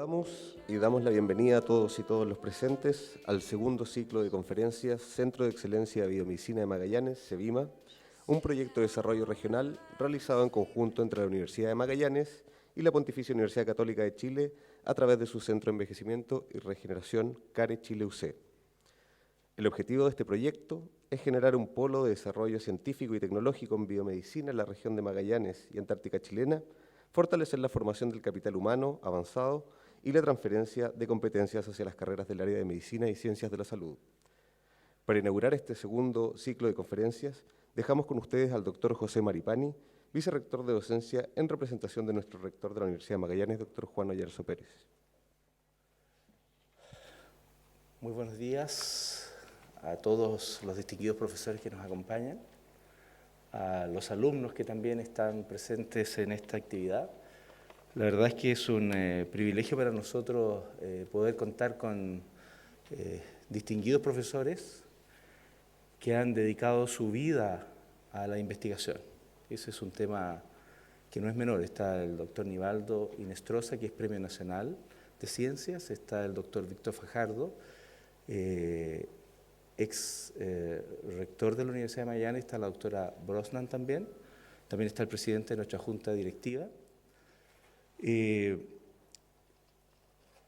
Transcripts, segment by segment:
Saludamos y damos la bienvenida a todos y todos los presentes al segundo ciclo de conferencias Centro de Excelencia de Biomedicina de Magallanes, CEBIMA, un proyecto de desarrollo regional realizado en conjunto entre la Universidad de Magallanes y la Pontificia Universidad Católica de Chile a través de su Centro de Envejecimiento y Regeneración CARE Chile UC. El objetivo de este proyecto es generar un polo de desarrollo científico y tecnológico en biomedicina en la región de Magallanes y Antártica chilena, fortalecer la formación del capital humano avanzado y la transferencia de competencias hacia las carreras del área de medicina y ciencias de la salud. Para inaugurar este segundo ciclo de conferencias, dejamos con ustedes al doctor José Maripani, vicerrector de docencia en representación de nuestro rector de la Universidad de Magallanes, doctor Juan Oyarzo Pérez. Muy buenos días a todos los distinguidos profesores que nos acompañan, a los alumnos que también están presentes en esta actividad. La verdad es que es un privilegio para nosotros poder contar con distinguidos profesores que han dedicado su vida a la investigación. Ese es un tema que no es menor. Está el doctor Nivaldo Inestrosa, que es Premio Nacional de Ciencias, está el doctor Víctor Fajardo, ex rector de la Universidad de Magallanes, está la doctora Brosnan también está el presidente de nuestra junta directiva. Es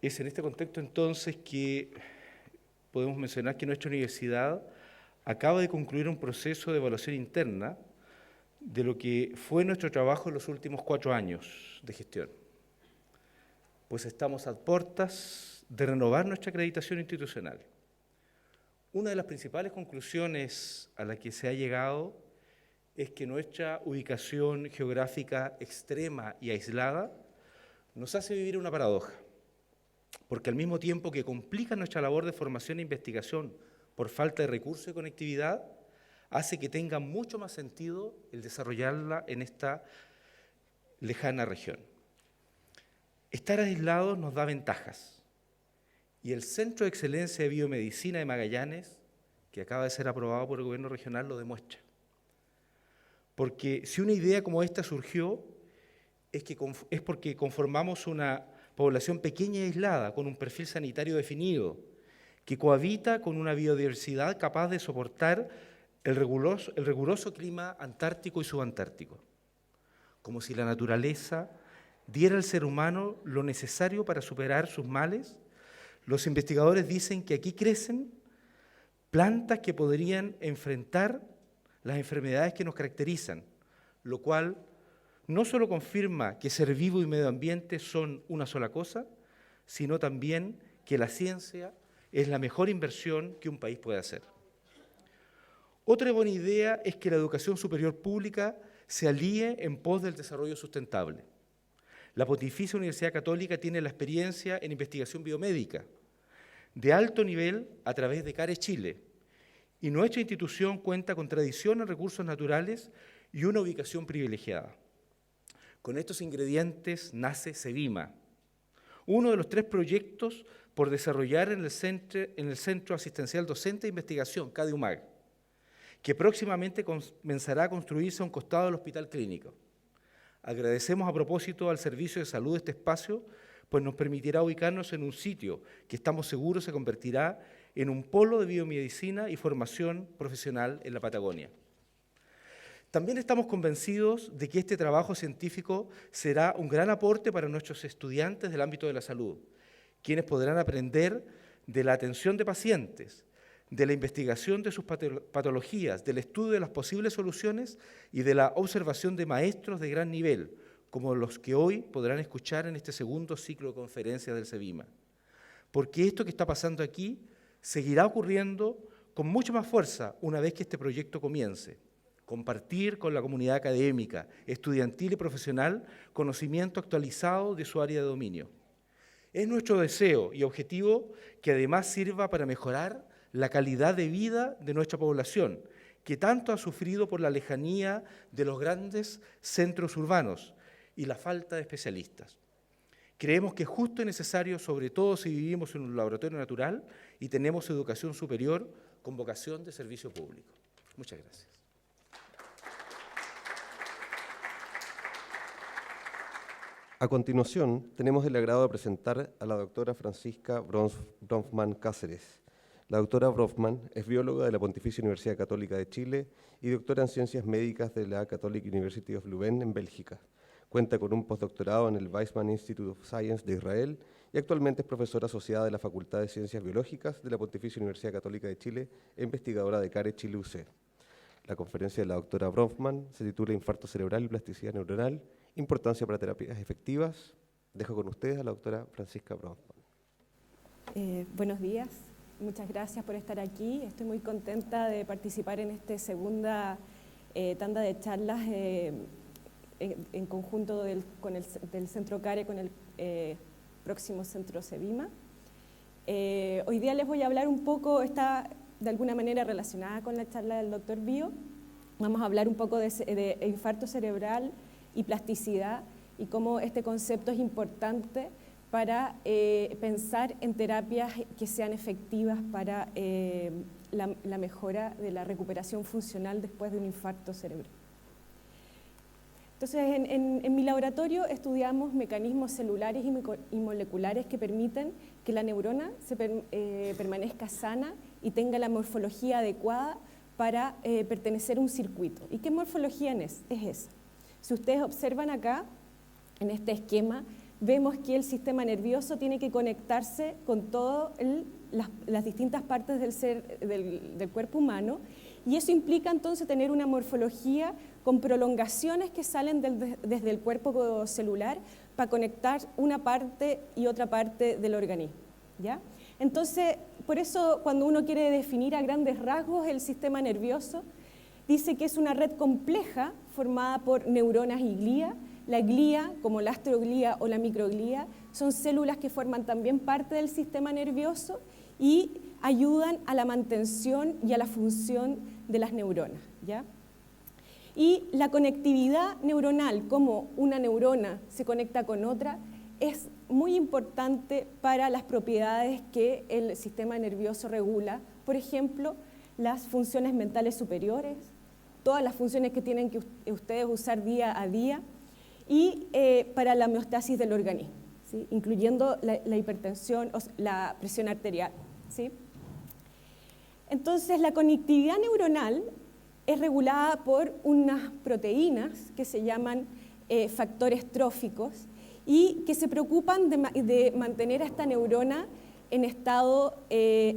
en este contexto entonces que podemos mencionar que nuestra universidad acaba de concluir un proceso de evaluación interna de lo que fue nuestro trabajo en los últimos 4 años de gestión. Pues estamos a puertas de renovar nuestra acreditación institucional. Una de las principales conclusiones a la que se ha llegado es que nuestra ubicación geográfica extrema y aislada nos hace vivir una paradoja, porque al mismo tiempo que complica nuestra labor de formación e investigación por falta de recursos y conectividad, hace que tenga mucho más sentido el desarrollarla en esta lejana región. Estar aislados nos da ventajas. Y el Centro de Excelencia de Biomedicina de Magallanes, que acaba de ser aprobado por el gobierno regional, lo demuestra. Porque si una idea como esta surgió, es porque conformamos una población pequeña y aislada, con un perfil sanitario definido, que cohabita con una biodiversidad capaz de soportar el riguroso clima antártico y subantártico. Como si la naturaleza diera al ser humano lo necesario para superar sus males. Los investigadores dicen que aquí crecen plantas que podrían enfrentar las enfermedades que nos caracterizan, lo cual no solo confirma que ser vivo y medio ambiente son una sola cosa, sino también que la ciencia es la mejor inversión que un país puede hacer. Otra buena idea es que la educación superior pública se alíe en pos del desarrollo sustentable. La Pontificia Universidad Católica tiene la experiencia en investigación biomédica de alto nivel a través de CARE Chile, y nuestra institución cuenta con tradición en recursos naturales y una ubicación privilegiada. Con estos ingredientes nace CEBIMA, uno de los 3 proyectos por desarrollar en el Centro Asistencial Docente de Investigación, CADIUMAG, que próximamente comenzará a construirse a un costado del Hospital Clínico. Agradecemos a propósito al Servicio de Salud de este espacio, pues nos permitirá ubicarnos en un sitio que estamos seguros se convertirá en un polo de biomedicina y formación profesional en la Patagonia. También estamos convencidos de que este trabajo científico será un gran aporte para nuestros estudiantes del ámbito de la salud, quienes podrán aprender de la atención de pacientes, de la investigación de sus patologías, del estudio de las posibles soluciones y de la observación de maestros de gran nivel, como los que hoy podrán escuchar en este segundo ciclo de conferencias del CEBIMA. Porque esto que está pasando aquí seguirá ocurriendo con mucha más fuerza una vez que este proyecto comience. Compartir con la comunidad académica, estudiantil y profesional conocimiento actualizado de su área de dominio. Es nuestro deseo y objetivo que además sirva para mejorar la calidad de vida de nuestra población, que tanto ha sufrido por la lejanía de los grandes centros urbanos y la falta de especialistas. Creemos que es justo y necesario, sobre todo si vivimos en un laboratorio natural y tenemos educación superior con vocación de servicio público. Muchas gracias. A continuación, tenemos el agrado de presentar a la doctora Francisca Bronfman Cáceres. La doctora Bronfman es bióloga de la Pontificia Universidad Católica de Chile y doctora en Ciencias Médicas de la Catholic University of Leuven en Bélgica. Cuenta con un postdoctorado en el Weizmann Institute of Science de Israel y actualmente es profesora asociada de la Facultad de Ciencias Biológicas de la Pontificia Universidad Católica de Chile e investigadora de CARE Chile UC. La conferencia de la doctora Bronfman se titula Infarto cerebral y plasticidad neuronal, importancia para terapias efectivas. Dejo con ustedes a la doctora Francisca Bronfman. Buenos días, muchas gracias por estar aquí. Estoy muy contenta de participar en esta segunda tanda de charlas en conjunto del Centro CARE con el próximo Centro CEVIMA. Hoy día les voy a hablar un poco, está de alguna manera relacionada con la charla del doctor Bio. Vamos a hablar un poco de infarto cerebral y plasticidad y cómo este concepto es importante para pensar en terapias que sean efectivas para la mejora de la recuperación funcional después de un infarto cerebral. Entonces, en mi laboratorio estudiamos mecanismos celulares y moleculares que permiten que la neurona permanezca sana y tenga la morfología adecuada para pertenecer a un circuito. ¿Y qué morfología es esa? Si ustedes observan acá, en este esquema, vemos que el sistema nervioso tiene que conectarse con todas las distintas partes del cuerpo humano, y eso implica entonces tener una morfología con prolongaciones que salen desde el cuerpo celular para conectar una parte y otra parte del organismo, ¿ya? Entonces, por eso cuando uno quiere definir a grandes rasgos el sistema nervioso, dice que es una red compleja formada por neuronas y glía. La glía, como la astroglía o la microglía, son células que forman también parte del sistema nervioso y ayudan a la mantención y a la función de las neuronas, ¿ya? Y la conectividad neuronal, como una neurona se conecta con otra, es muy importante para las propiedades que el sistema nervioso regula. Por ejemplo, las funciones mentales superiores, todas las funciones que tienen que ustedes usar día a día, y para la homeostasis del organismo, ¿sí? Incluyendo la hipertensión o la presión arterial, ¿sí? Entonces, la conectividad neuronal es regulada por unas proteínas que se llaman factores tróficos y que se preocupan de mantener a esta neurona en estado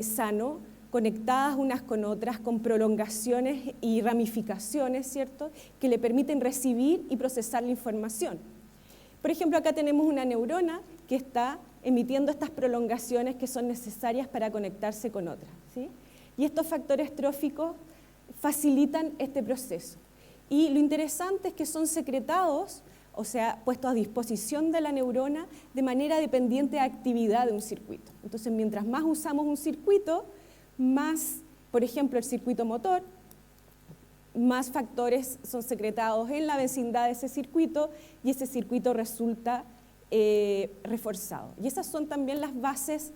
sano, conectadas unas con otras, con prolongaciones y ramificaciones, ¿cierto?, que le permiten recibir y procesar la información. Por ejemplo, acá tenemos una neurona que está emitiendo estas prolongaciones que son necesarias para conectarse con otras, ¿sí? Y estos factores tróficos facilitan este proceso. Y lo interesante es que son secretados, o sea, puestos a disposición de la neurona de manera dependiente de actividad de un circuito. Entonces, mientras más usamos un circuito, más, por ejemplo, el circuito motor, más factores son secretados en la vecindad de ese circuito y ese circuito resulta reforzado. Y esas son también las bases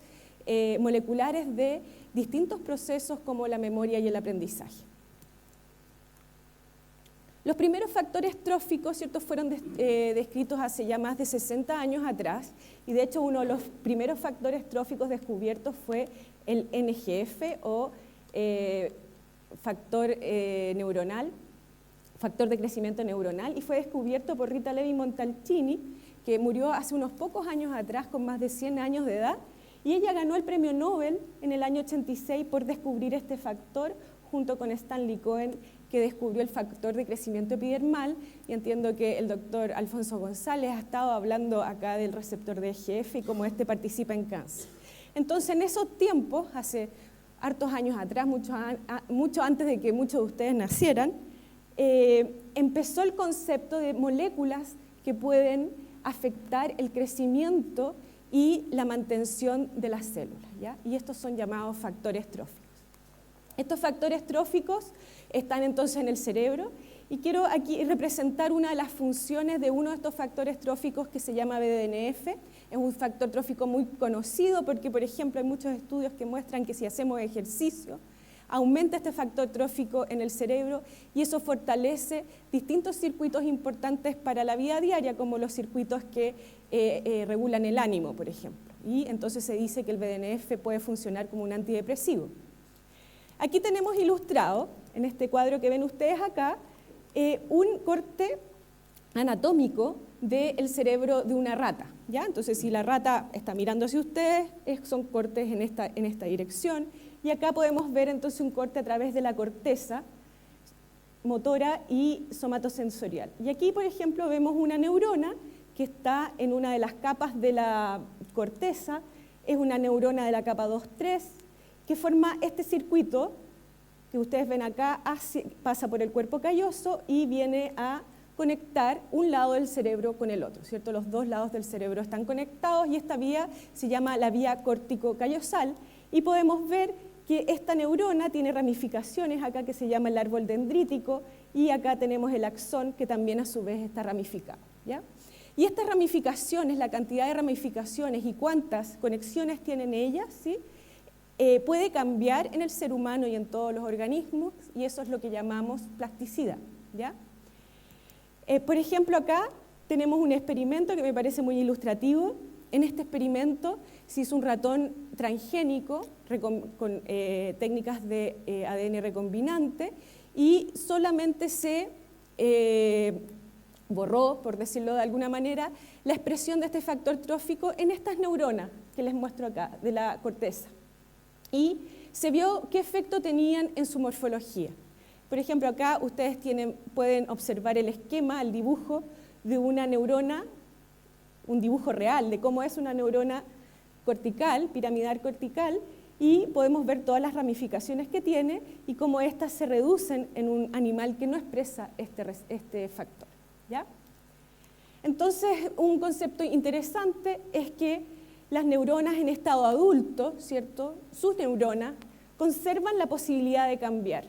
moleculares de distintos procesos como la memoria y el aprendizaje. Los primeros factores tróficos, ¿cierto?, fueron descritos hace ya más de 60 años atrás, y de hecho uno de los primeros factores tróficos descubiertos fue el NGF o factor neuronal, factor de crecimiento neuronal, y fue descubierto por Rita Levi Montalcini, que murió hace unos pocos años atrás con más de 100 años de edad, y ella ganó el premio Nobel en el año 86 por descubrir este factor junto con Stanley Cohen, que descubrió el factor de crecimiento epidermal, y entiendo que el doctor Alfonso González ha estado hablando acá del receptor de EGF y cómo este participa en cáncer. Entonces, en esos tiempos, hace hartos años atrás, mucho antes de que muchos de ustedes nacieran, empezó el concepto de moléculas que pueden afectar el crecimiento y la mantención de las células, ¿ya? Y estos son llamados factores tróficos. Estos factores tróficos están entonces en el cerebro, y quiero aquí representar una de las funciones de uno de estos factores tróficos que se llama BDNF. Es un factor trófico muy conocido porque, por ejemplo, hay muchos estudios que muestran que si hacemos ejercicio, aumenta este factor trófico en el cerebro y eso fortalece distintos circuitos importantes para la vida diaria, como los circuitos que regulan el ánimo, por ejemplo. Y entonces se dice que el BDNF puede funcionar como un antidepresivo. Aquí tenemos ilustrado, en este cuadro que ven ustedes acá, un corte anatómico del cerebro de una rata, ¿ya? Entonces, si la rata está mirando hacia ustedes, son cortes en esta dirección, y acá podemos ver entonces un corte a través de la corteza motora y somatosensorial. Y aquí, por ejemplo, vemos una neurona que está en una de las capas de la corteza, es una neurona de la capa 2-3, que forma este circuito que ustedes ven acá, pasa por el cuerpo calloso y viene a conectar un lado del cerebro con el otro, ¿cierto? Los dos lados del cerebro están conectados y esta vía se llama la vía córtico-callosal y podemos ver que esta neurona tiene ramificaciones acá que se llama el árbol dendrítico y acá tenemos el axón que también a su vez está ramificado, ¿ya? Y estas ramificaciones, la cantidad de ramificaciones y cuántas conexiones tienen ellas, ¿sí? Puede cambiar en el ser humano y en todos los organismos y eso es lo que llamamos plasticidad, ¿ya? Por ejemplo, acá tenemos un experimento que me parece muy ilustrativo. En este experimento se hizo un ratón transgénico con técnicas de ADN recombinante y solamente se borró, por decirlo de alguna manera, la expresión de este factor trófico en estas neuronas que les muestro acá, de la corteza. Y se vio qué efecto tenían en su morfología. Por ejemplo, acá ustedes pueden observar el esquema, el dibujo de una neurona, un dibujo real de cómo es una neurona cortical, piramidal cortical, y podemos ver todas las ramificaciones que tiene y cómo éstas se reducen en un animal que no expresa este factor, ¿ya? Entonces, un concepto interesante es que las neuronas en estado adulto, ¿cierto? Sus neuronas conservan la posibilidad de cambiar.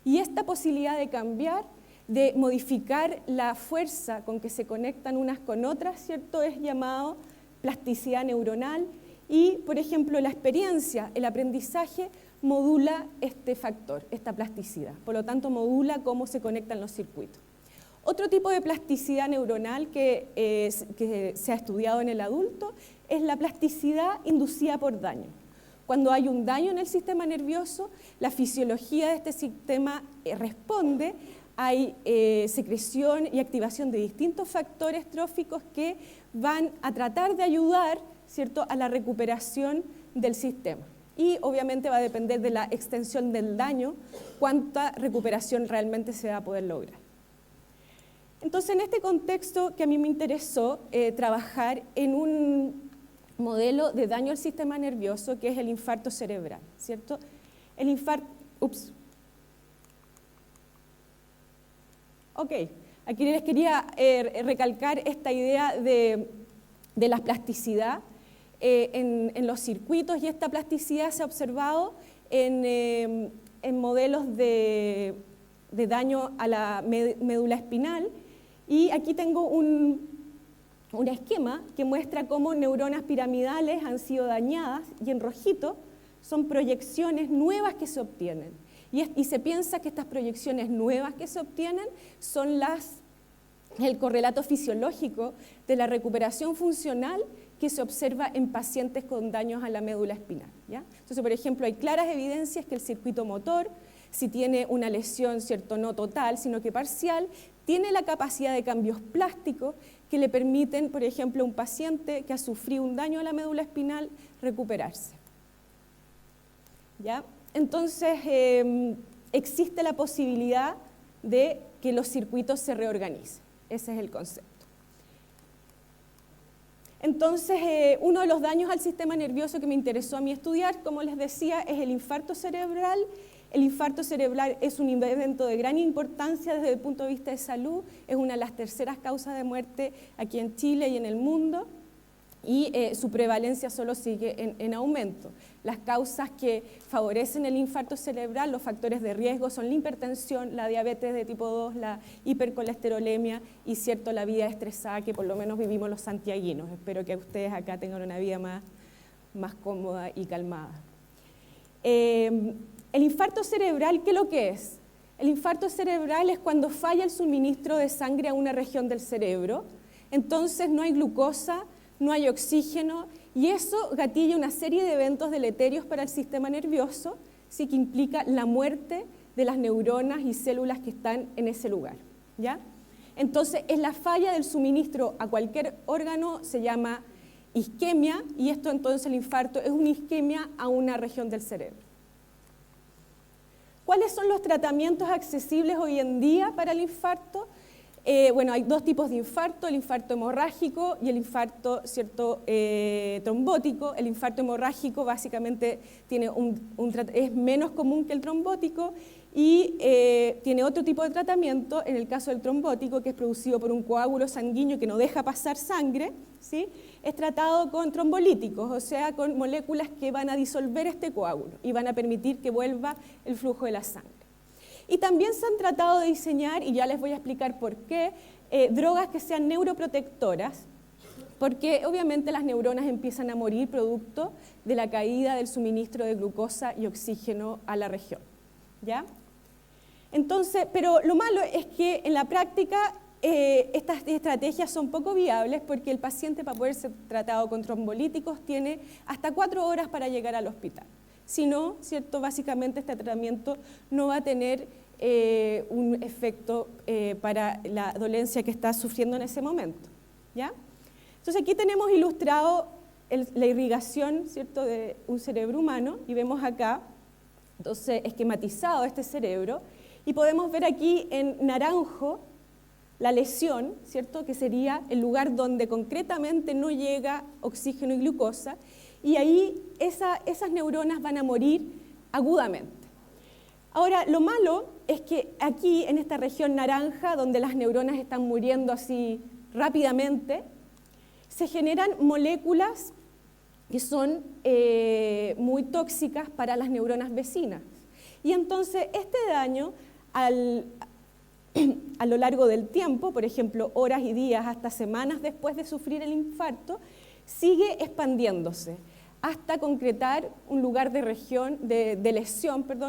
Y esta posibilidad de cambiar, de modificar la fuerza con que se conectan unas con otras, ¿cierto? Es llamado plasticidad neuronal y, por ejemplo, la experiencia, el aprendizaje, modula este factor, esta plasticidad. Por lo tanto, modula cómo se conectan los circuitos. Otro tipo de plasticidad neuronal que se ha estudiado en el adulto es la plasticidad inducida por daño. Cuando hay un daño en el sistema nervioso, la fisiología de este sistema responde, hay secreción y activación de distintos factores tróficos que van a tratar de ayudar, ¿cierto?, a la recuperación del sistema. Y obviamente va a depender de la extensión del daño, cuánta recuperación realmente se va a poder lograr. Entonces, en este contexto que a mí me interesó trabajar en un modelo de daño al sistema nervioso, que es el infarto cerebral, ¿cierto? El infarto... Ok, aquí les quería recalcar esta idea de la plasticidad en los circuitos, y esta plasticidad se ha observado en modelos de daño a la médula espinal, y aquí tengo un esquema que muestra cómo neuronas piramidales han sido dañadas y en rojito son proyecciones nuevas que se obtienen. Y se piensa que estas proyecciones nuevas que se obtienen son el correlato fisiológico de la recuperación funcional que se observa en pacientes con daños a la médula espinal, ¿ya? Entonces, por ejemplo, hay claras evidencias que el circuito motor, si tiene una lesión, ¿cierto?, no total, sino que parcial, tiene la capacidad de cambios plásticos que le permiten, por ejemplo, a un paciente que ha sufrido un daño a la médula espinal, recuperarse, ¿ya? Entonces, existe la posibilidad de que los circuitos se reorganicen. Ese es el concepto. Entonces, uno de los daños al sistema nervioso que me interesó a mí estudiar, como les decía, es el infarto cerebral. El infarto cerebral es un evento de gran importancia desde el punto de vista de salud, es una de las terceras causas de muerte aquí en Chile y en el mundo, y su prevalencia solo sigue en aumento. Las causas que favorecen el infarto cerebral, los factores de riesgo, son la hipertensión, la diabetes de tipo 2, la hipercolesterolemia y, cierto, la vida estresada que por lo menos vivimos los santiaguinos. Espero que ustedes acá tengan una vida más cómoda y calmada. El infarto cerebral, ¿qué es lo que es? El infarto cerebral es cuando falla el suministro de sangre a una región del cerebro, entonces no hay glucosa no hay oxígeno, y eso gatilla una serie de eventos deleterios para el sistema nervioso, sí, que implica la muerte de las neuronas y células que están en ese lugar, ¿ya? Entonces, es la falla del suministro a cualquier órgano, se llama isquemia, y esto entonces el infarto es una isquemia a una región del cerebro. ¿Cuáles son los tratamientos accesibles hoy en día para el infarto? Bueno, hay dos tipos de infarto, el infarto hemorrágico y el infarto, ¿cierto?, trombótico. El infarto hemorrágico básicamente tiene es menos común que el trombótico y tiene otro tipo de tratamiento. En el caso del trombótico, que es producido por un coágulo sanguíneo que no deja pasar sangre, ¿sí?, es tratado con trombolíticos, o sea, con moléculas que van a disolver este coágulo y van a permitir que vuelva el flujo de la sangre. Y también se han tratado de diseñar, y ya les voy a explicar por qué, drogas que sean neuroprotectoras, porque obviamente las neuronas empiezan a morir producto de la caída del suministro de glucosa y oxígeno a la región, ¿ya? Entonces, pero lo malo es que en la práctica estas estrategias son poco viables porque el paciente, para poder ser tratado con trombolíticos, tiene hasta 4 horas para llegar al hospital. Si no, ¿cierto?, básicamente este tratamiento no va a tener un efecto para la dolencia que está sufriendo en ese momento, ¿ya? Entonces aquí tenemos ilustrado la irrigación, ¿cierto?, de un cerebro humano, y vemos acá, entonces, esquematizado este cerebro, y podemos ver aquí en naranjo la lesión, ¿cierto?, que sería el lugar donde concretamente no llega oxígeno y glucosa, y ahí esas neuronas van a morir agudamente. Ahora, lo malo es que aquí, en esta región naranja, donde las neuronas están muriendo así rápidamente, se generan moléculas que son muy tóxicas para las neuronas vecinas. Y entonces este daño, a lo largo del tiempo, por ejemplo, horas y días hasta semanas después de sufrir el infarto, sigue expandiéndose hasta concretar un lugar de lesión,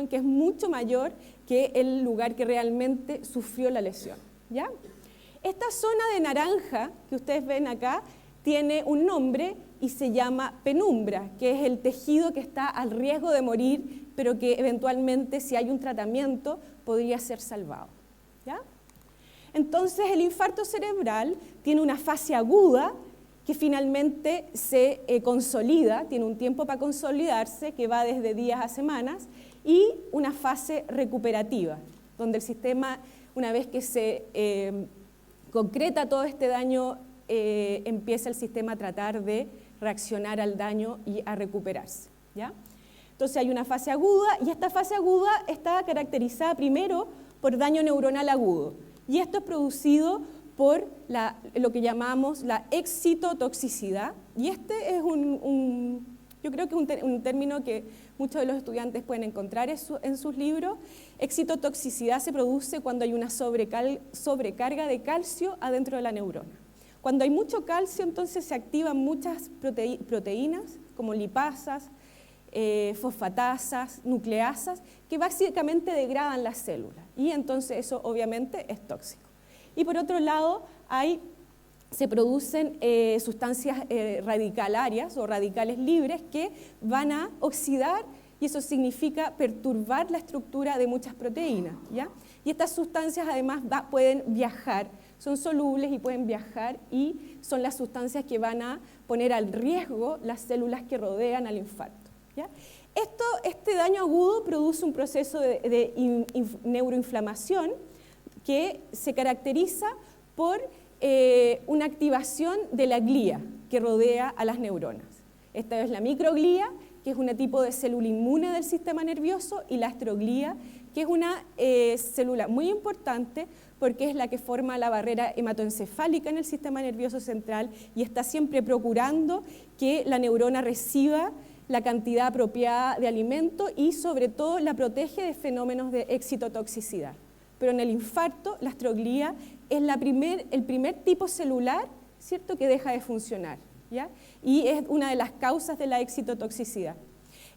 que es mucho mayor que el lugar que realmente sufrió la lesión, ¿ya? Esta zona de naranja que ustedes ven acá tiene un nombre y se llama penumbra, que es el tejido que está al riesgo de morir, pero que eventualmente, si hay un tratamiento, podría ser salvado, ¿ya? Entonces, el infarto cerebral tiene una fase aguda que finalmente se consolida, tiene un tiempo para consolidarse que va desde días a semanas, y una fase recuperativa, donde el sistema, una vez que se concreta todo este daño, empieza el sistema a tratar de reaccionar al daño y a recuperarse, ¿ya? Entonces hay una fase aguda, y esta fase aguda está caracterizada primero por daño neuronal agudo, y esto es producido por lo que llamamos la excitotoxicidad, y este es yo creo que es un término que muchos de los estudiantes pueden encontrar en sus libros. Excitotoxicidad se produce cuando hay una sobrecarga de calcio adentro de la neurona. Cuando hay mucho calcio, entonces se activan muchas proteínas, como lipasas, fosfatasas, nucleasas, que básicamente degradan las células, y entonces eso obviamente es tóxico. Y por otro lado, se producen sustancias radicalarias o radicales libres que van a oxidar, y eso significa perturbar la estructura de muchas proteínas, ¿ya? Y estas sustancias además pueden viajar, son solubles y pueden viajar, y son las sustancias que van a poner al riesgo las células que rodean al infarto, ¿ya? Este daño agudo produce un proceso de neuroinflamación que se caracteriza por una activación de la glía que rodea a las neuronas. Esta es la microglía, que es un tipo de célula inmune del sistema nervioso, y la astroglía, que es una célula muy importante porque es la que forma la barrera hematoencefálica en el sistema nervioso central y está siempre procurando que la neurona reciba la cantidad apropiada de alimento y sobre todo la protege de fenómenos de excitotoxicidad. Pero en el infarto, la astroglía es el primer tipo celular, ¿cierto?, que deja de funcionar, ¿ya? Y es una de las causas de la excitotoxicidad.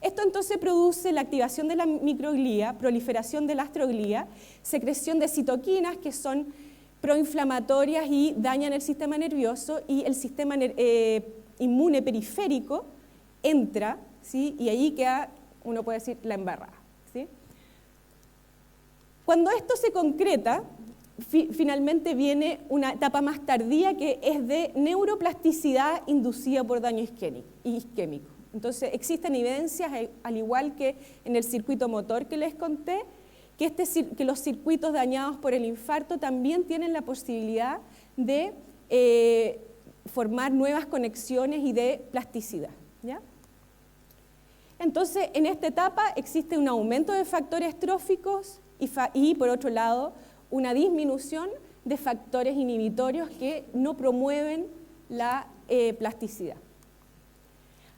Esto entonces produce la activación de la microglía, proliferación de la astroglía, secreción de citoquinas que son proinflamatorias y dañan el sistema nervioso, y el sistema inmune periférico entra, ¿sí? Y ahí queda, uno puede decir, la embarrada, ¿sí? Cuando esto se concreta, finalmente viene una etapa más tardía que es de neuroplasticidad inducida por daño isquémico. Entonces existen evidencias, al igual que en el circuito motor que les conté, que los circuitos dañados por el infarto también tienen la posibilidad de formar nuevas conexiones y de plasticidad, ¿ya? Entonces, en esta etapa existe un aumento de factores tróficos y por otro lado, una disminución de factores inhibitorios que no promueven la plasticidad.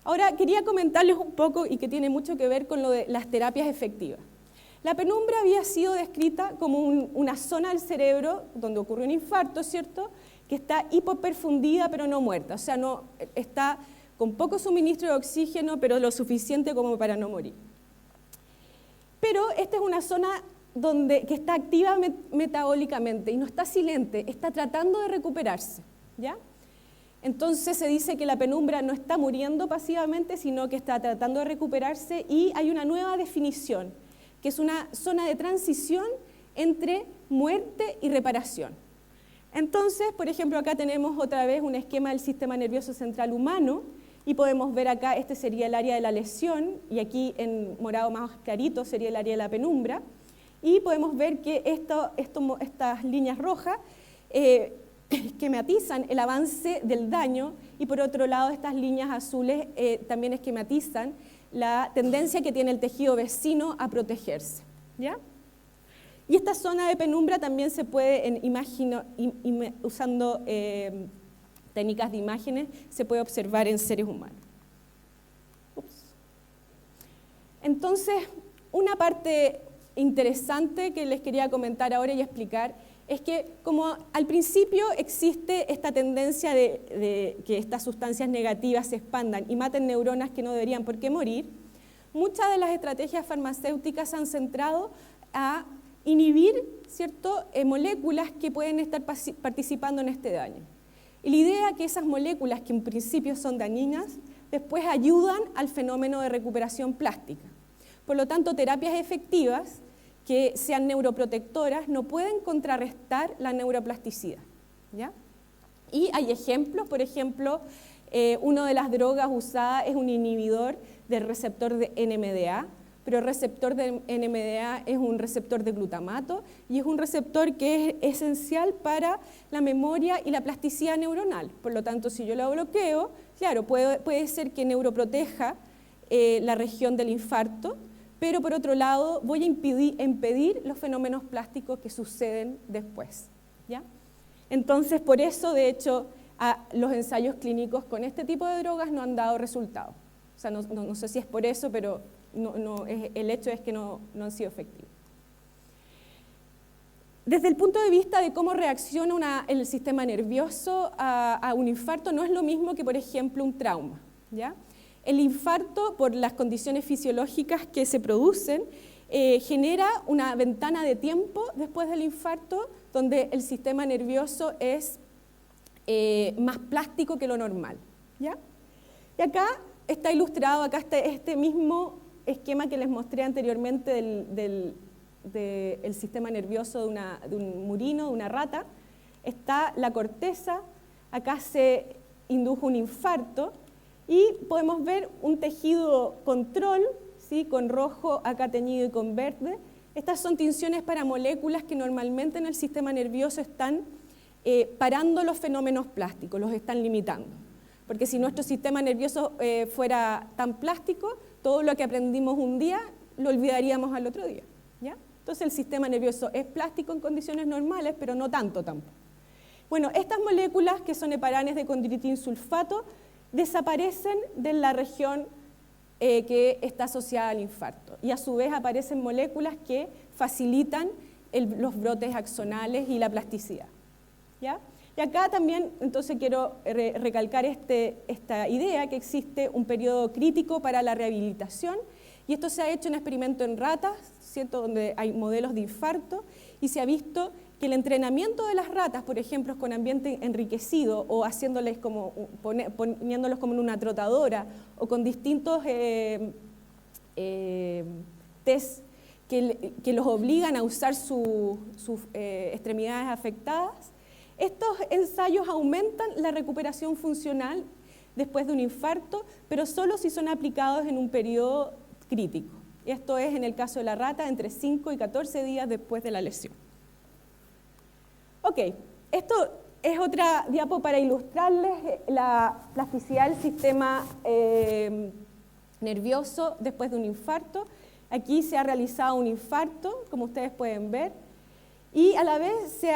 Ahora, quería comentarles un poco, y que tiene mucho que ver con lo de las terapias efectivas. La penumbra había sido descrita como una zona del cerebro donde ocurre un infarto, ¿cierto?, que está hipoperfundida pero no muerta, o sea, no, está con poco suministro de oxígeno, pero lo suficiente como para no morir. Pero esta es una zona que está activa metabólicamente y no está silente, está tratando de recuperarse, ¿ya? Entonces se dice que la penumbra no está muriendo pasivamente, sino que está tratando de recuperarse, y hay una nueva definición, que es una zona de transición entre muerte y reparación. Entonces, por ejemplo, acá tenemos otra vez un esquema del sistema nervioso central humano, y podemos ver acá, este sería el área de la lesión, y aquí en morado más clarito sería el área de la penumbra, y podemos ver que estas líneas rojas esquematizan el avance del daño, y por otro lado estas líneas azules también esquematizan la tendencia que tiene el tejido vecino a protegerse, ¿ya? Y esta zona de penumbra también se puede, usando técnicas de imágenes, se puede observar en seres humanos. Entonces, una parte interesante que les quería comentar ahora y explicar es que, como al principio existe esta tendencia de que estas sustancias negativas se expandan y maten neuronas que no deberían por qué morir, muchas de las estrategias farmacéuticas se han centrado a inhibir, ¿cierto?, moléculas que pueden estar participando en este daño. Y la idea es que esas moléculas, que en principio son dañinas, después ayudan al fenómeno de recuperación plástica. Por lo tanto, terapias efectivas que sean neuroprotectoras no pueden contrarrestar la neuroplasticidad, ¿ya? Y hay ejemplos, por ejemplo, una de las drogas usadas es un inhibidor del receptor de NMDA, pero el receptor de NMDA es un receptor de glutamato y es un receptor que es esencial para la memoria y la plasticidad neuronal. Por lo tanto, si yo lo bloqueo, claro, puede ser que neuroproteja la región del infarto, pero por otro lado voy a impedir los fenómenos plásticos que suceden después, ¿ya? Entonces, por eso, de hecho, los ensayos clínicos con este tipo de drogas no han dado resultados. O sea, no sé si es por eso, pero el hecho es que no han sido efectivos. Desde el punto de vista de cómo reacciona el sistema nervioso a un infarto, no es lo mismo que, por ejemplo, un trauma, ¿ya? El infarto, por las condiciones fisiológicas que se producen, genera una ventana de tiempo después del infarto donde el sistema nervioso es más plástico que lo normal, ¿ya? Y acá está ilustrado, acá está este mismo esquema que les mostré anteriormente del sistema nervioso de un murino, de una rata. Está la corteza, acá se indujo un infarto, y podemos ver un tejido control, ¿sí?, con rojo acá teñido y con verde. Estas son tinciones para moléculas que normalmente en el sistema nervioso están parando los fenómenos plásticos, los están limitando. Porque si nuestro sistema nervioso fuera tan plástico, todo lo que aprendimos un día lo olvidaríamos al otro día, ¿ya? Entonces el sistema nervioso es plástico en condiciones normales, pero no tanto tampoco. Bueno, estas moléculas, que son heparanes de condroitin sulfato, desaparecen de la región que está asociada al infarto, y a su vez aparecen moléculas que facilitan los brotes axonales y la plasticidad, ¿ya? Y acá también entonces quiero recalcar esta idea que existe un periodo crítico para la rehabilitación, y esto se ha hecho en experimento en ratas, ¿cierto?, donde hay modelos de infarto, y se ha visto que el entrenamiento de las ratas, por ejemplo, con ambiente enriquecido o haciéndoles como, poniéndolos como en una trotadora o con distintos test que los obligan a usar sus extremidades afectadas, estos ensayos aumentan la recuperación funcional después de un infarto, pero solo si son aplicados en un periodo crítico. Esto es, en el caso de la rata, entre 5 y 14 días después de la lesión. Ok, esto es otra diapo para ilustrarles la plasticidad del sistema nervioso después de un infarto. Aquí se ha realizado un infarto, como ustedes pueden ver, y a la vez se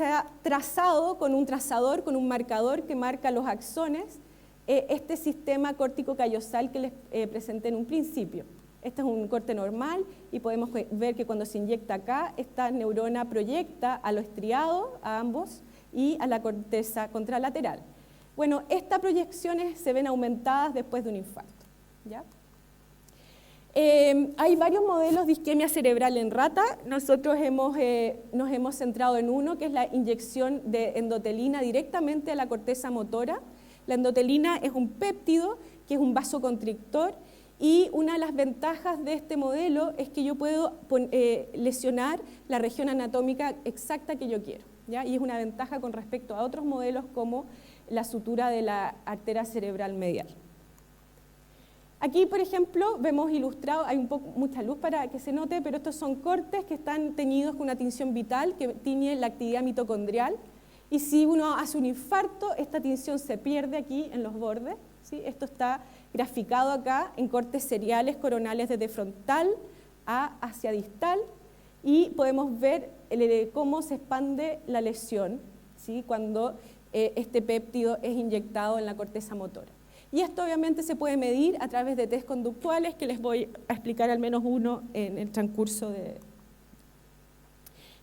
ha trazado con un trazador, con un marcador que marca los axones, este sistema córtico-callosal que les presenté en un principio. Este es un corte normal y podemos ver que cuando se inyecta acá, esta neurona proyecta a lo estriado, a ambos, y a la corteza contralateral. Bueno, estas proyecciones se ven aumentadas después de un infarto, ¿ya? Hay varios modelos de isquemia cerebral en rata. Nosotros nos hemos centrado en uno, que es la inyección de endotelina directamente a la corteza motora. La endotelina es un péptido que es un vasoconstrictor, y una de las ventajas de este modelo es que yo puedo lesionar la región anatómica exacta que yo quiero, ¿ya? Y es una ventaja con respecto a otros modelos como la sutura de la arteria cerebral medial. Aquí, por ejemplo, vemos ilustrado, hay mucha luz para que se note, pero estos son cortes que están teñidos con una tinción vital que tiñe la actividad mitocondrial, y si uno hace un infarto, esta tinción se pierde aquí en los bordes, ¿sí? Esto está graficado acá en cortes seriales coronales desde frontal hacia distal, y podemos ver cómo se expande la lesión, ¿sí? Cuando este péptido es inyectado en la corteza motora. Y esto obviamente se puede medir a través de test conductuales, que les voy a explicar al menos uno en el transcurso de...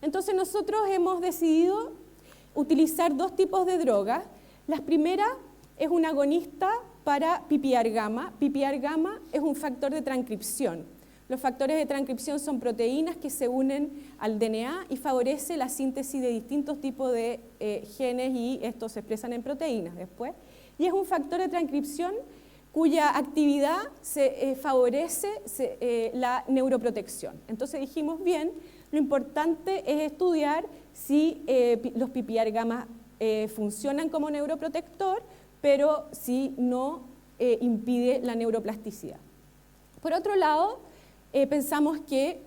Entonces nosotros hemos decidido utilizar dos tipos de drogas. La primera es un agonista para PPAR gamma. PPAR gamma es un factor de transcripción. Los factores de transcripción son proteínas que se unen al DNA y favorece la síntesis de distintos tipos de genes, y estos se expresan en proteínas después. Y es un factor de transcripción cuya actividad favorece la neuroprotección. Entonces dijimos, bien, lo importante es estudiar si los PPAR gamma funcionan como neuroprotector, pero si no impide la neuroplasticidad. Por otro lado, pensamos que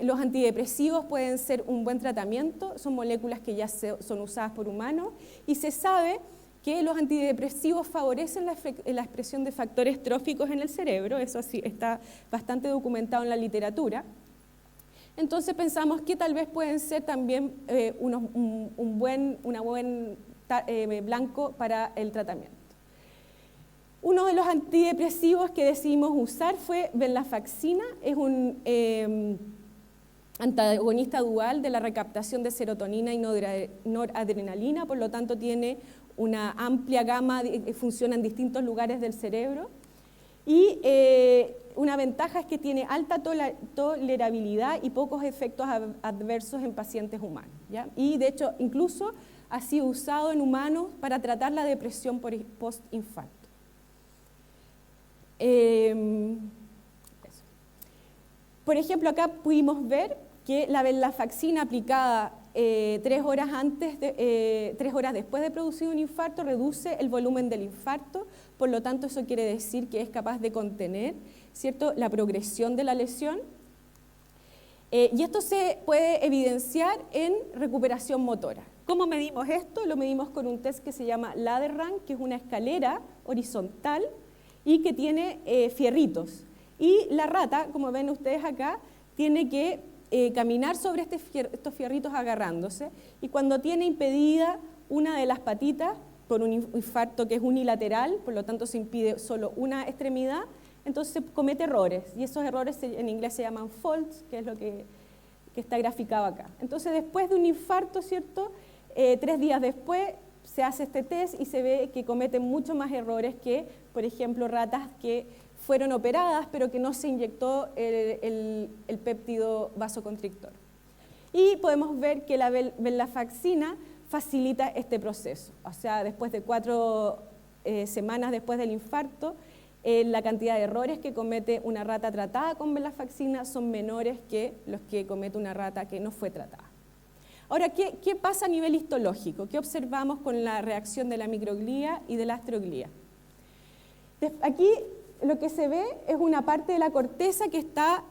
los antidepresivos pueden ser un buen tratamiento, son moléculas que ya son usadas por humanos, y se sabe que los antidepresivos favorecen la expresión de factores tróficos en el cerebro, eso sí está bastante documentado en la literatura. Entonces pensamos que tal vez pueden ser también un buen blanco para el tratamiento. Uno de los antidepresivos que decidimos usar fue venlafaxina, es un antagonista dual de la recaptación de serotonina y noradrenalina, por lo tanto tiene una amplia gama, funciona en distintos lugares del cerebro, y una ventaja es que tiene alta tolerabilidad y pocos efectos adversos en pacientes humanos, ¿ya? Y de hecho incluso ha sido usado en humanos para tratar la depresión post-infarto. Por ejemplo, acá pudimos ver que la venlafaxina aplicada 3 horas después de producir un infarto reduce el volumen del infarto, por lo tanto eso quiere decir que es capaz de contener, ¿cierto?, la progresión de la lesión. Y esto se puede evidenciar en recuperación motora. ¿Cómo medimos esto? Lo medimos con un test que se llama Ladder Run, que es una escalera horizontal y que tiene fierritos. Y la rata, como ven ustedes acá, tiene que caminar sobre estos fierritos agarrándose, y cuando tiene impedida una de las patitas por un infarto que es unilateral, por lo tanto se impide solo una extremidad, entonces se comete errores, y esos errores en inglés se llaman faults, que es lo que está graficado acá. Entonces después de un infarto, ¿cierto?, 3 días después se hace este test y se ve que cometen mucho más errores que, por ejemplo, ratas que fueron operadas pero que no se inyectó el péptido vasoconstrictor. Y podemos ver que la venlafaxina facilita este proceso. O sea, después de 4 semanas después del infarto, la cantidad de errores que comete una rata tratada con venlafaxina son menores que los que comete una rata que no fue tratada. Ahora, ¿qué pasa a nivel histológico? ¿Qué observamos con la reacción de la microglía y de la astroglía? Aquí lo que se ve es una parte de la corteza que está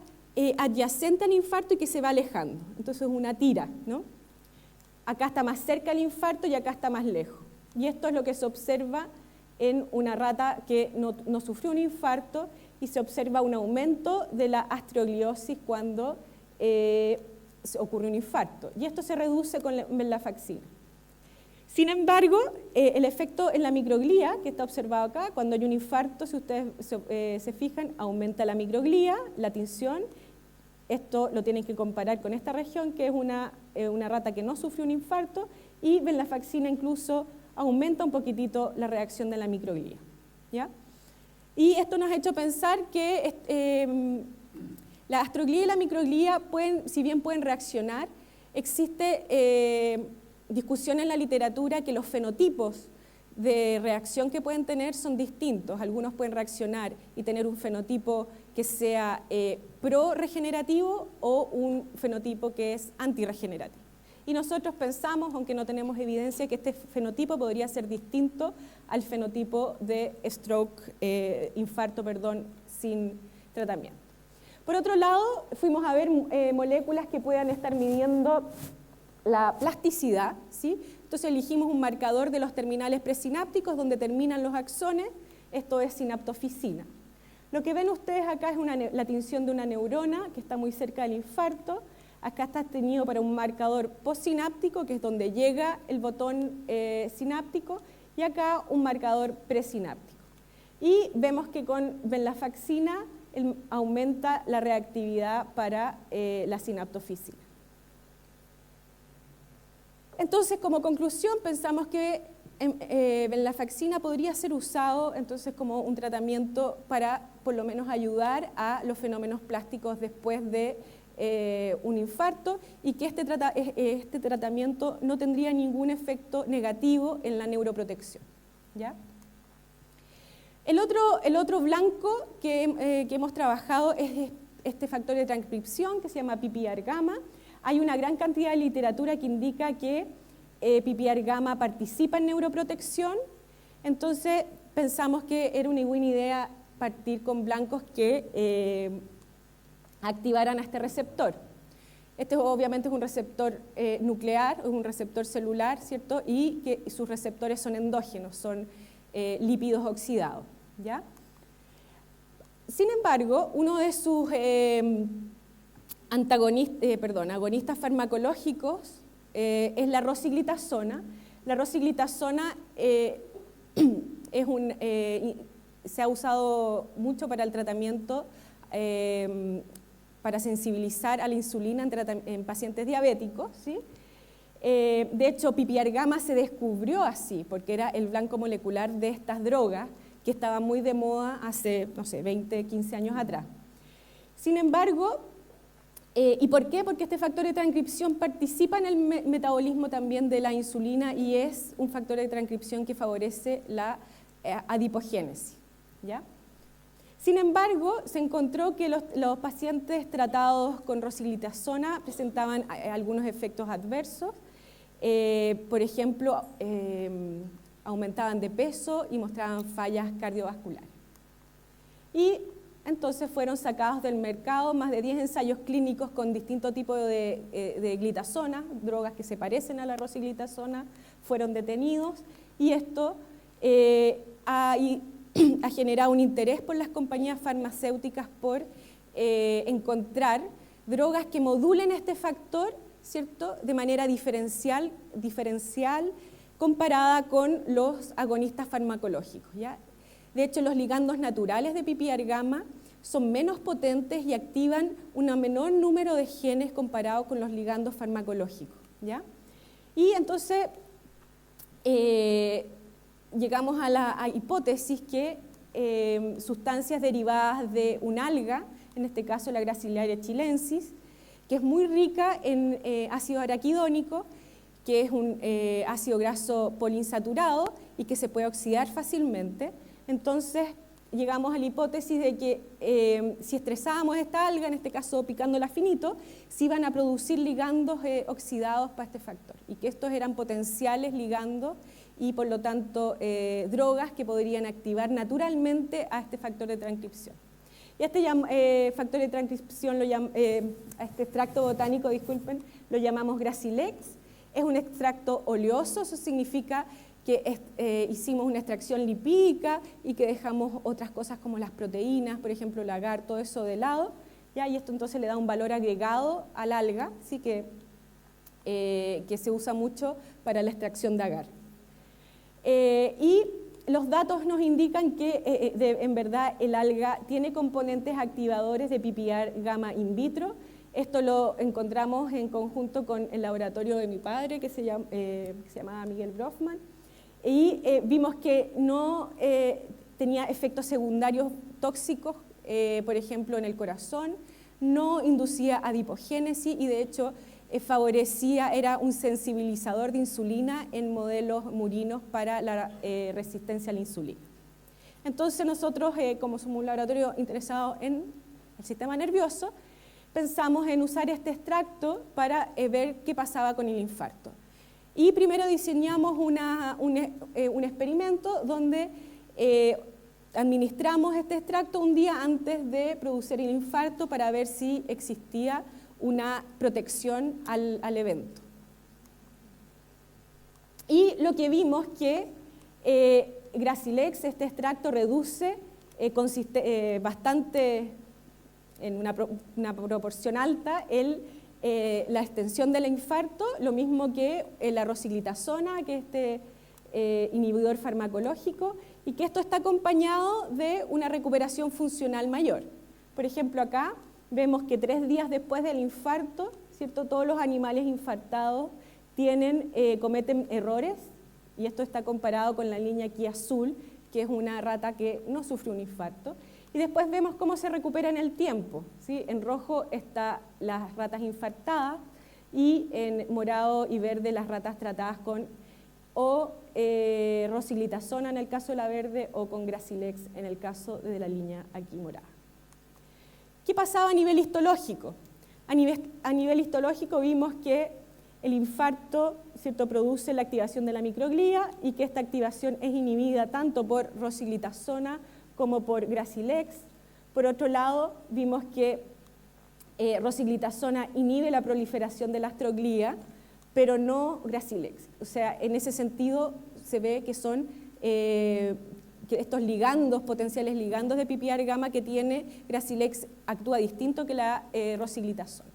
adyacente al infarto y que se va alejando. Entonces es una tira, ¿no? Acá está más cerca el infarto y acá está más lejos. Y esto es lo que se observa en una rata que no sufrió un infarto y se observa un aumento de la astrogliosis cuando ocurre un infarto. Y esto se reduce con la venlafaxina. Sin embargo, el efecto en la microglía, que está observado acá, cuando hay un infarto, si ustedes se fijan, aumenta la microglía, la tinción. Esto lo tienen que comparar con esta región, que es una rata que no sufrió un infarto, y venlafaxina incluso aumenta un poquitito la reacción de la microglía, ¿ya? Y esto nos ha hecho pensar que la astroglía y la microglía, si bien pueden reaccionar, existe discusión en la literatura que los fenotipos de reacción que pueden tener son distintos. Algunos pueden reaccionar y tener un fenotipo que sea pro-regenerativo o un fenotipo que es antirregenerativo. Y nosotros pensamos, aunque no tenemos evidencia, que este fenotipo podría ser distinto al fenotipo de infarto, sin tratamiento. Por otro lado, fuimos a ver moléculas que puedan estar midiendo la plasticidad, ¿sí? Entonces elegimos un marcador de los terminales presinápticos donde terminan los axones, esto es sinaptofisina. Lo que ven ustedes acá es la tinción de una neurona que está muy cerca del infarto. Acá está tenido para un marcador postsináptico, que es donde llega el botón sináptico, y acá un marcador presináptico. Y vemos que con venlafaxina aumenta la reactividad para la sinaptofisina. Entonces, como conclusión, pensamos que venlafaxina podría ser usado entonces como un tratamiento para por lo menos ayudar a los fenómenos plásticos después de un infarto, y que este tratamiento no tendría ningún efecto negativo en la neuroprotección, ¿ya? El otro blanco que hemos trabajado es este factor de transcripción que se llama PPAR-gamma. Hay una gran cantidad de literatura que indica que PPAR-gamma participa en neuroprotección, entonces pensamos que era una buena idea partir con blancos que activaran a este receptor. Este obviamente es un receptor nuclear, es un receptor celular, ¿cierto? Y que sus receptores son endógenos, son lípidos oxidados, ¿ya? Sin embargo, uno de sus agonistas farmacológicos es la rosiglitazona. La rosiglitazona se ha usado mucho para el tratamiento, para sensibilizar a la insulina en pacientes diabéticos, ¿sí? De hecho, PPAR-gamma se descubrió así, porque era el blanco molecular de estas drogas que estaban muy de moda hace, no sé, 20, 15 años atrás. Sin embargo, ¿y por qué? Porque este factor de transcripción participa en el metabolismo también de la insulina y es un factor de transcripción que favorece la adipogénesis, ¿ya? Sin embargo, se encontró que los pacientes tratados con rosiglitazona presentaban algunos efectos adversos. Por ejemplo, aumentaban de peso y mostraban fallas cardiovasculares. Y entonces fueron sacados del mercado más de 10 ensayos clínicos con distintos tipos de glitazona, drogas que se parecen a la rosiglitazona, fueron detenidos, y esto ha generado un interés por las compañías farmacéuticas por encontrar drogas que modulen este factor, ¿cierto?, de manera diferencial comparada con los agonistas farmacológicos, ¿ya? De hecho, los ligandos naturales de PPAR-gamma son menos potentes y activan un menor número de genes comparado con los ligandos farmacológicos, ¿ya? Y entonces llegamos a la hipótesis que sustancias derivadas de un alga, en este caso la Gracilaria chilensis, que es muy rica en ácido araquidónico, que es un ácido graso poliinsaturado y que se puede oxidar fácilmente. Entonces, llegamos a la hipótesis de que si estresábamos esta alga, en este caso picándola finito, se iban a producir ligandos oxidados para este factor, y que estos eran potenciales ligandos y por lo tanto drogas que podrían activar naturalmente a este factor de transcripción. Y a este factor de transcripción, a este extracto botánico, disculpen, lo llamamos Gracilex. Es un extracto oleoso, eso significa que hicimos una extracción lipídica y que dejamos otras cosas como las proteínas, por ejemplo el agar, todo eso de lado, ¿ya? Y esto entonces le da un valor agregado al alga, ¿sí? que se usa mucho para la extracción de agar. Y los datos nos indican que en verdad el alga tiene componentes activadores de PPAR gamma in vitro. Esto lo encontramos en conjunto con el laboratorio de mi padre, que se llamaba Miguel Brofman, y vimos que no tenía efectos secundarios tóxicos, por ejemplo en el corazón, no inducía adipogénesis y de hecho era un sensibilizador de insulina en modelos murinos para la resistencia a la insulina. Entonces nosotros, como somos un laboratorio interesado en el sistema nervioso, pensamos en usar este extracto para ver qué pasaba con el infarto. Y primero diseñamos un experimento donde administramos este extracto un día antes de producir el infarto para ver si existía una protección al evento. Y lo que vimos que Gracilex, este extracto, reduce bastante, en una proporción alta, la extensión del infarto, lo mismo que la rosiglitazona, que es este inhibidor farmacológico, y que esto está acompañado de una recuperación funcional mayor. Por ejemplo, acá vemos que 3 días después del infarto, ¿cierto? Todos los animales infartados cometen errores, y esto está comparado con la línea aquí azul, que es una rata que no sufre un infarto. Y después vemos cómo se recupera en el tiempo, ¿sí? En rojo están las ratas infartadas y en morado y verde las ratas tratadas con rosiglitazona en el caso de la verde o con Gracilex en el caso de la línea aquí morada. ¿Qué pasaba a nivel histológico? A nivel histológico vimos que el infarto, ¿cierto?, produce la activación de la microglía y que esta activación es inhibida tanto por rosiglitazona como por Gracilex. Por otro lado, vimos que rosiglitazona inhibe la proliferación de la astroglía, pero no Gracilex. O sea, en ese sentido se ve que son que estos ligandos, potenciales ligandos de PPAR gamma que tiene Gracilex actúa distinto que la rosiglitazona.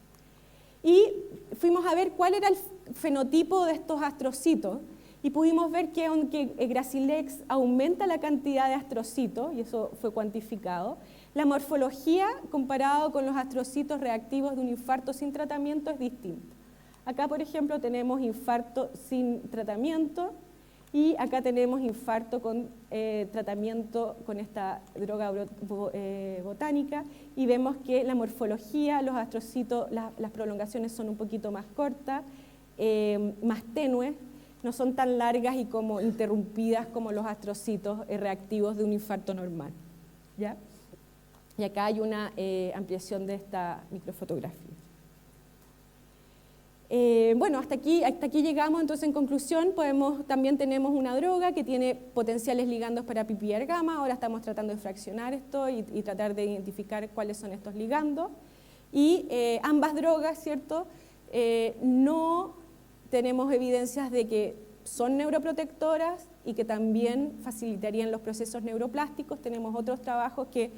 Y fuimos a ver cuál era el fenotipo de estos astrocitos y pudimos ver que aunque Gracilex aumenta la cantidad de astrocitos, y eso fue cuantificado, la morfología comparado con los astrocitos reactivos de un infarto sin tratamiento es distinta. Acá, por ejemplo, tenemos infarto sin tratamiento y acá tenemos infarto con tratamiento con esta droga botánica y vemos que la morfología, los astrocitos, las prolongaciones son un poquito más cortas, más tenues, no son tan largas y como interrumpidas como los astrocitos reactivos de un infarto normal, ¿ya? Y acá hay una ampliación de esta microfotografía. Bueno, hasta aquí llegamos. Entonces, en conclusión, también tenemos una droga que tiene potenciales ligandos para PPAR gamma. Ahora estamos tratando de fraccionar esto y tratar de identificar cuáles son estos ligandos. Y ambas drogas, ¿cierto?, no tenemos evidencias de que son neuroprotectoras y que también facilitarían los procesos neuroplásticos. Tenemos otros trabajos que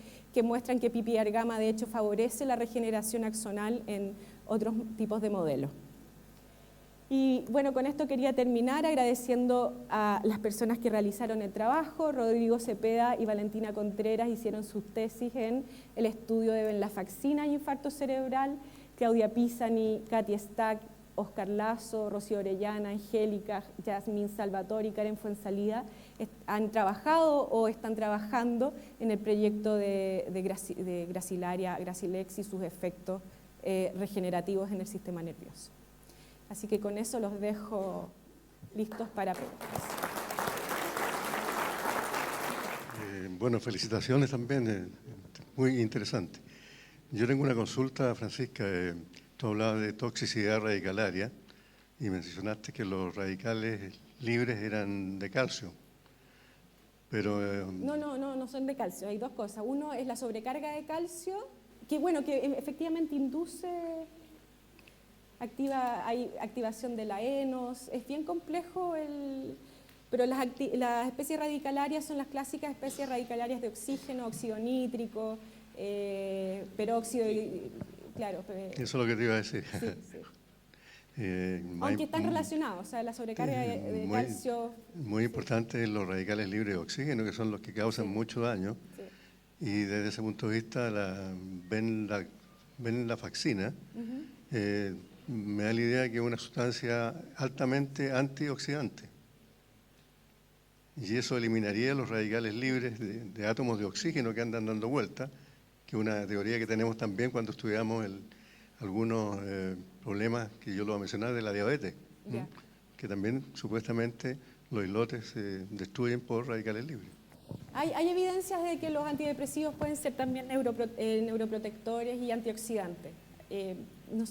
muestran que PPAR gamma de hecho favorece la regeneración axonal en otros tipos de modelos. Y bueno, con esto quería terminar agradeciendo a las personas que realizaron el trabajo. Rodrigo Cepeda y Valentina Contreras hicieron sus tesis en el estudio de venlafaxina y infarto cerebral. Claudia Pisani, Katy Stack, Oscar Lazo, Rocío Orellana, Angélica, Yasmín Salvatore y Karen Fuensalida han trabajado o están trabajando en el proyecto de Gracilaria, Gracilex y sus efectos regenerativos en el sistema nervioso. Así que con eso los dejo listos para preguntas. Bueno, felicitaciones también, muy interesante. Yo tengo una consulta, Francisca. Tú hablabas de toxicidad radicalaria y mencionaste que los radicales libres eran de calcio. Pero, No son de calcio, hay dos cosas. Uno es la sobrecarga de calcio, que efectivamente induce, hay activación de la ENOS, es bien complejo, pero las especies radicalarias son las clásicas especies radicalarias de oxígeno, óxido nítrico, peróxido, claro. Eso es lo que te iba a decir. Sí, sí. Aunque están relacionados, o sea, la sobrecarga de calcio... Muy importante los radicales libres de oxígeno, que son los que causan mucho daño. Sí. Y desde ese punto de vista, la venlafaxina me da la idea que es una sustancia altamente antioxidante. Y eso eliminaría los radicales libres de átomos de oxígeno que andan dando vuelta, que es una teoría que tenemos también cuando estudiamos algunos problemas que yo lo voy a mencionar de la diabetes, que también supuestamente los islotes se destruyen por radicales libres. Hay evidencias de que los antidepresivos pueden ser también neuroprotectores y antioxidantes.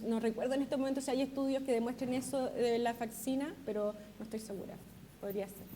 No recuerdo en este momento si hay estudios que demuestren eso de la faxina, pero no estoy segura. Podría ser.